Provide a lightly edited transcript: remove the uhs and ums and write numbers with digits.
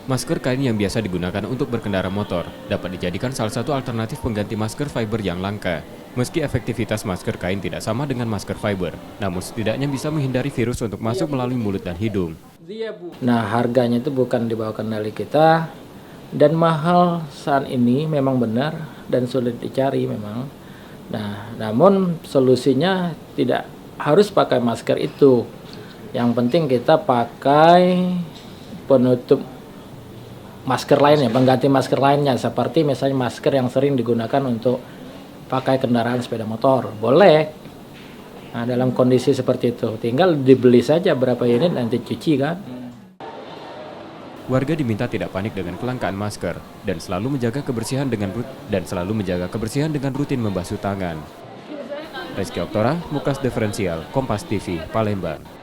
Masker kain yang biasa digunakan untuk berkendara motor dapat dijadikan salah satu alternatif pengganti masker fiber yang langka. Meski efektivitas masker kain tidak sama dengan masker fiber, namun setidaknya bisa menghindari virus untuk masuk melalui mulut dan hidung. Nah, harganya itu bukan di bawah kendali kita dan mahal saat ini memang benar dan sulit dicari memang. Nah, namun solusinya tidak harus pakai masker itu. Yang penting kita pakai penutup masker lainnya, pengganti masker lainnya, seperti misalnya masker yang sering digunakan untuk pakai kendaraan sepeda motor, boleh. Nah, dalam kondisi seperti itu, tinggal dibeli saja berapa unit nanti cuci kan. Warga diminta tidak panik dengan kelangkaan masker dan selalu menjaga kebersihan dengan rutin membasuh tangan. Rizky Oktora, Mukas Diferensial, Kompas TV, Palembang.